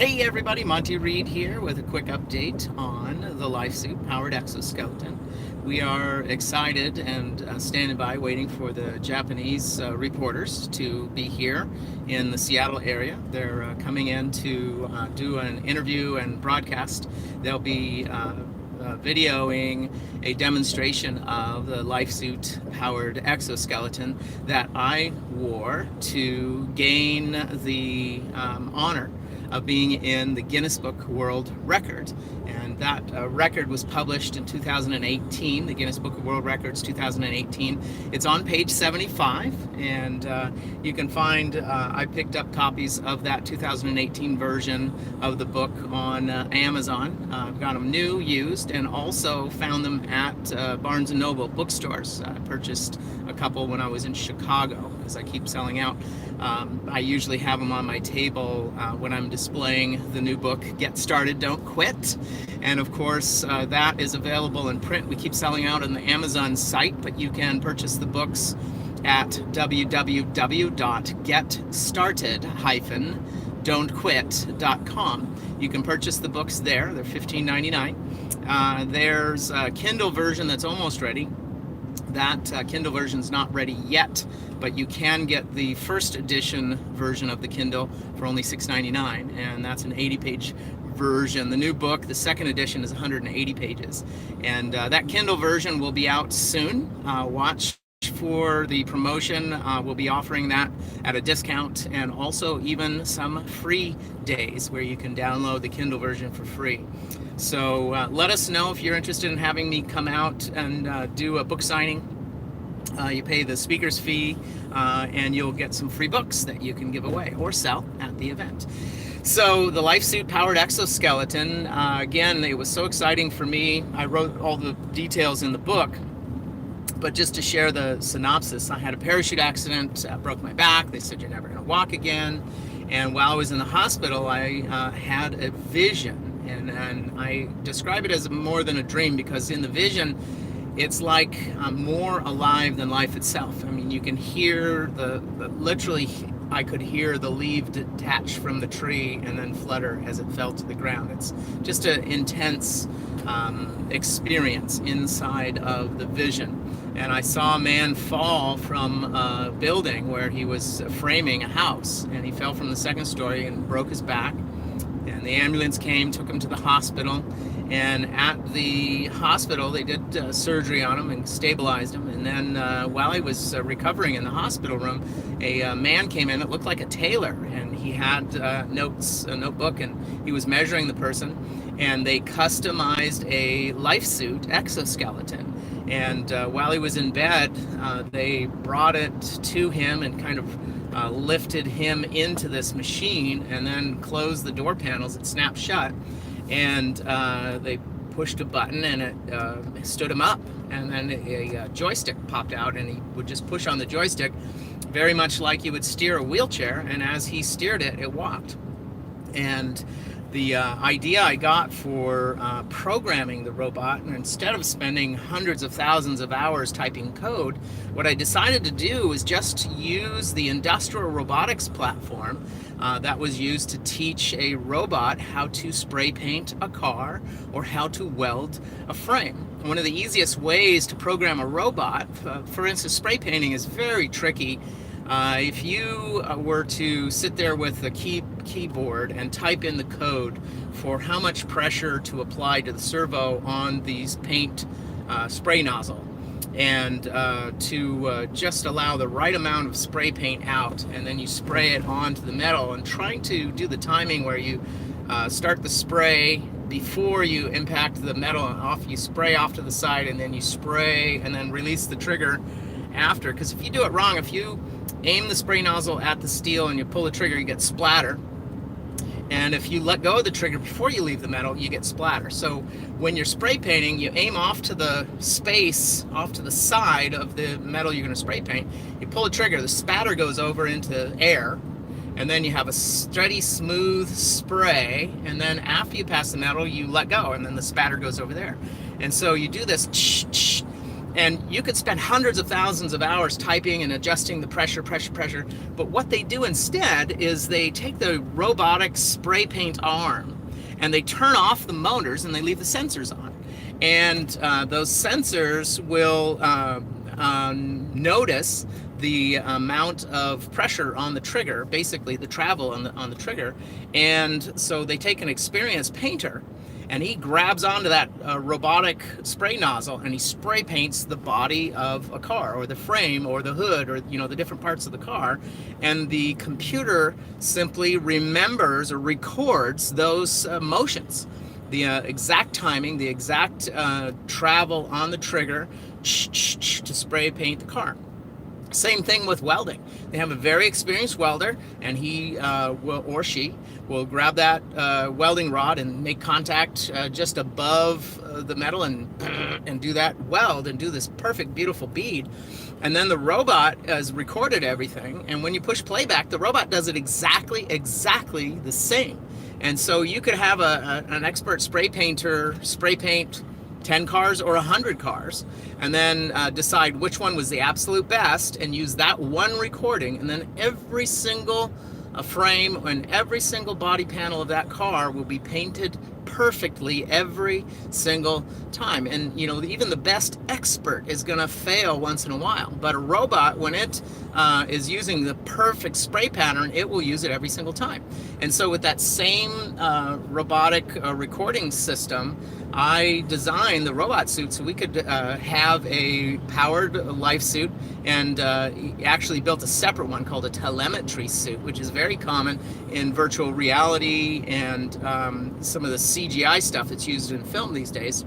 Hey everybody, Monty Reed here with a quick update on the LifeSuit powered exoskeleton. We are excited and standing by waiting for the Japanese reporters to be here in the Seattle area. They're coming in to do an interview and broadcast. They'll be videoing a demonstration of the LifeSuit powered exoskeleton that I wore to gain the honor of being in the Guinness Book World Record. And that record was published in 2018, the Guinness Book of World Records 2018. It's on page 75, and you can find, I picked up copies of that 2018 version of the book on Amazon. I've got them new, used, and also found them at Barnes & Noble bookstores. I purchased a couple when I was in Chicago, because I keep selling out. I usually have them on my table when I'm displaying the new book, Get Started, Don't Quit. And of course, that is available in print. We keep selling out on the Amazon site, but you can purchase the books at www.getstarted-don'tquit.com. You can purchase the books there. They're $15.99. There's a Kindle version that's almost ready. That Kindle version is not ready yet, but you can get the first edition version of the Kindle for only $6.99, and that's an 80-page version. The new book, the second edition, is 180 pages, and that Kindle version will be out soon. Watch for the promotion. We'll be offering that at a discount, and also even some free days where you can download the Kindle version for free. So let us know if you're interested in having me come out and do a book signing. You pay the speaker's fee, and you'll get some free books that you can give away or sell at the event. So the LifeSuit powered exoskeleton, again, it was so exciting for me. I wrote all the details in the book, but just to share the synopsis, I had a parachute accident, broke my back. They said you're never going to walk again. And while I was in the hospital, I had a vision. And I describe it as more than a dream, because in the vision, it's like I'm more alive than life itself. I mean, you can hear literally, I could hear the leaf detach from the tree and then flutter as it fell to the ground. It's just an intense experience inside of the vision. And I saw a man fall from a building where he was framing a house, and he fell from the second story and broke his back. And the ambulance came, took him to the hospital, and at the hospital they did surgery on him and stabilized him. And then while he was recovering in the hospital room, a man came in. It looked like a tailor, and he had a notebook, and he was measuring the person, and they customized a LifeSuit exoskeleton. And while he was in bed, they brought it to him and kind of lifted him into this machine, and then closed the door panels. It snapped shut, and they pushed a button, and it stood him up. And then a joystick popped out, and he would just push on the joystick, very much like you would steer a wheelchair. And as he steered it, it walked. And the idea I got for programming the robot, and instead of spending hundreds of thousands of hours typing code, what I decided to do was just use the industrial robotics platform that was used to teach a robot how to spray paint a car or how to weld a frame. One of the easiest ways to program a robot, for instance, spray painting is very tricky. If you were to sit there with a keyboard and type in the code for how much pressure to apply to the servo on these paint spray nozzle, and to just allow the right amount of spray paint out, and then you spray it onto the metal, and trying to do the timing where you start the spray before you impact the metal, and you spray off to the side, and then you spray and then release the trigger after. Because if you do it wrong, if you aim the spray nozzle at the steel and you pull the trigger, you get splatter. And if you let go of the trigger before you leave the metal, you get splatter. So when you're spray painting, you aim off to the space, off to the side of the metal you're going to spray paint. You pull the trigger, the spatter goes over into air, and then you have a steady, smooth spray. And then after you pass the metal, you let go, and then the spatter goes over there. And so you do this, And you could spend hundreds of thousands of hours typing and adjusting the pressure. But what they do instead is they take the robotic spray paint arm and they turn off the motors and they leave the sensors on. And those sensors will notice the amount of pressure on the trigger, basically the travel on the trigger. And so they take an experienced painter and he grabs onto that robotic spray nozzle and he spray paints the body of a car, or the frame, or the hood, or the different parts of the car, and the computer simply remembers or records those motions, the exact timing, the exact travel on the trigger to spray paint the car. Same thing with welding. They have a very experienced welder, and he or she will grab that welding rod and make contact just above the metal and do that weld and do this perfect, beautiful bead. And then the robot has recorded everything, and when you push playback, the robot does it exactly the same. And so you could have an expert spray painter spray paint 10 cars or 100 cars, and then decide which one was the absolute best and use that one recording, and then every single frame and every single body panel of that car will be painted perfectly every single time. And even the best expert is going to fail once in a while, but a robot, when it is using the perfect spray pattern, it will use it every single time. And so with that same robotic recording system, I designed the robot suit so we could have a powered life suit, and actually built a separate one called a telemetry suit, which is very common in virtual reality and some of the CGI stuff that's used in film these days.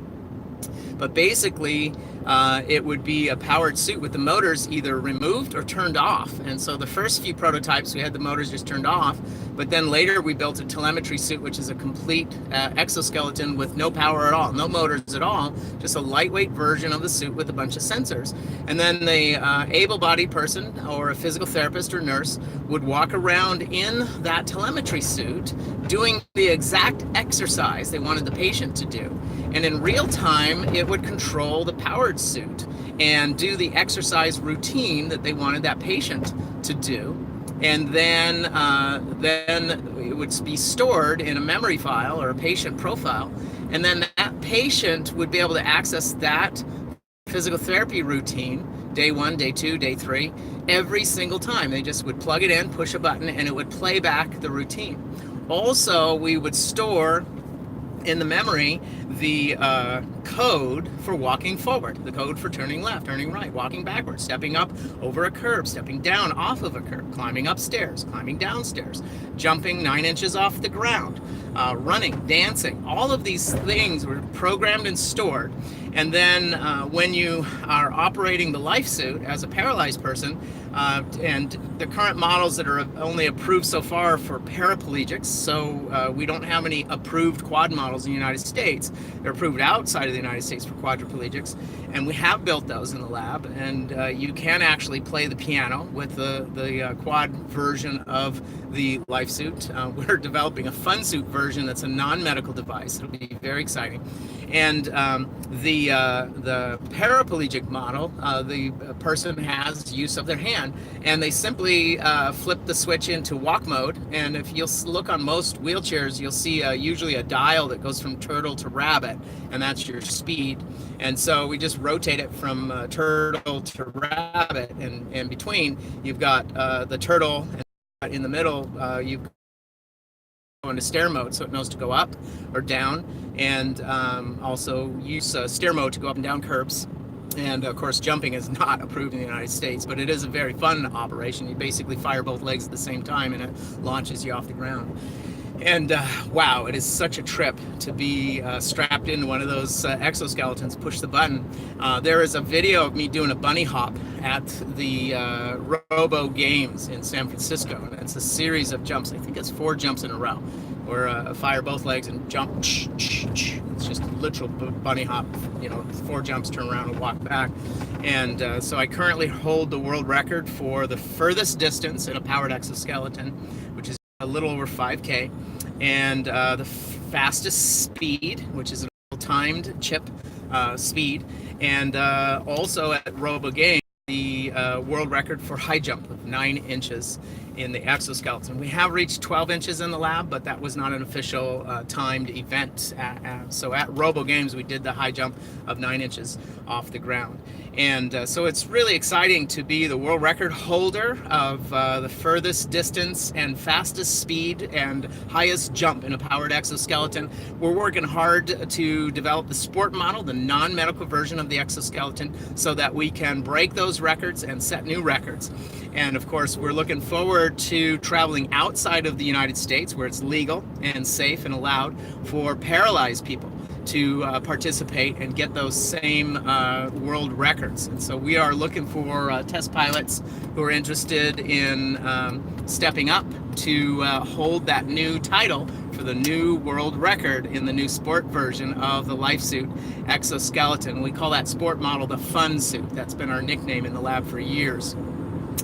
But basically, it would be a powered suit with the motors either removed or turned off. And so the first few prototypes, we had the motors just turned off. But then later we built a telemetry suit, which is a complete exoskeleton with no power at all, no motors at all, just a lightweight version of the suit with a bunch of sensors. And then the able-bodied person or a physical therapist or nurse would walk around in that telemetry suit doing the exact exercise they wanted the patient to do. And in real time, it would control the powered suit and do the exercise routine that they wanted that patient to do. And then it would be stored in a memory file or a patient profile. And then that patient would be able to access that physical therapy routine, day 1, day 2, day 3, every single time. They just would plug it in, push a button, and it would play back the routine. Also, we would store in the memory the code for walking forward, the code for turning left, turning right, walking backwards, stepping up over a curb, stepping down off of a curb, climbing upstairs, climbing downstairs, jumping 9 inches off the ground, running, dancing. All of these things were programmed and stored. And then when you are operating the life suit as a paralyzed person, and the current models that are only approved so far for paraplegics, so we don't have any approved quad models in the United States. They're approved outside of the United States for quadriplegics, and we have built those in the lab, and you can actually play the piano with the quad version of the life suit. We're developing a fun suit version that's a non-medical device. It'll be very exciting. And the paraplegic model, the person has use of their hand, and they simply flip the switch into walk mode. And if you'll look on most wheelchairs, you'll see usually a dial that goes from turtle to rabbit, and that's your speed. And so we just rotate it from turtle to rabbit, and in between you've got the turtle, and in the middle you've into stair mode, so it knows to go up or down, and also use stair mode to go up and down curbs. And of course, jumping is not approved in the United States, but it is a very fun operation. You basically fire both legs at the same time, and it launches you off the ground. And wow, it is such a trip to be strapped into one of those exoskeletons, push the button. There is a video of me doing a bunny hop at the Robo Games in San Francisco, and it's a series of jumps. I think it's 4 jumps in a row, where fire both legs and jump. It's just a literal bunny hop, 4 jumps, turn around and walk back. And so I currently hold the world record for the furthest distance in a powered exoskeleton, which is a little over 5K, and the fastest speed, which is a timed chip, speed, and also at Robo Games, the world record for high jump of 9 inches in the exoskeleton. We have reached 12 inches in the lab, but that was not an official timed event. So at Robo Games, we did the high jump of 9 inches off the ground. And so it's really exciting to be the world record holder of the furthest distance and fastest speed and highest jump in a powered exoskeleton. We're working hard to develop the sport model, the non-medical version of the exoskeleton, so that we can break those records and set new records. And of course, we're looking forward to traveling outside of the United States, where it's legal and safe and allowed for paralyzed people to participate and get those same world records. And so we are looking for test pilots who are interested in stepping up to hold that new title for the new world record in the new sport version of the life suit exoskeleton. We call that sport model the fun suit. That's been our nickname in the lab for years.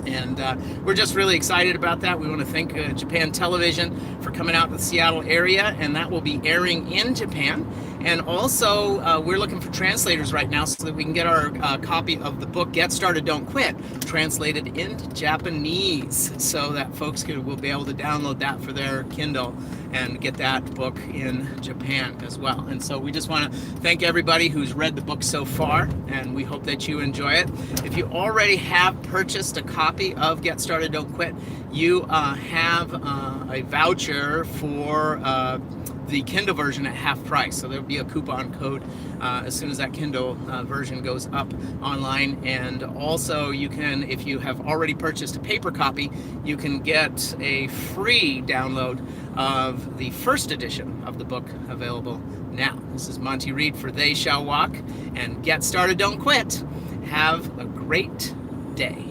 And we're just really excited about that. We want to thank Japan Television for coming out to the Seattle area, and that will be airing in Japan. And also, we're looking for translators right now so that we can get our copy of the book Get Started, Don't Quit translated into Japanese, so that folks will be able to download that for their Kindle and get that book in Japan as well. And so we just want to thank everybody who's read the book so far, and we hope that you enjoy it. If you already have purchased a copy of Get Started, Don't Quit, you have a voucher for the Kindle version at half price. So there'll be a coupon code as soon as that Kindle version goes up online. And also you can, if you have already purchased a paper copy, you can get a free download of the first edition of the book available now. This is Monty Reed for They Shall Walk, and Get Started, Don't Quit. Have a great day.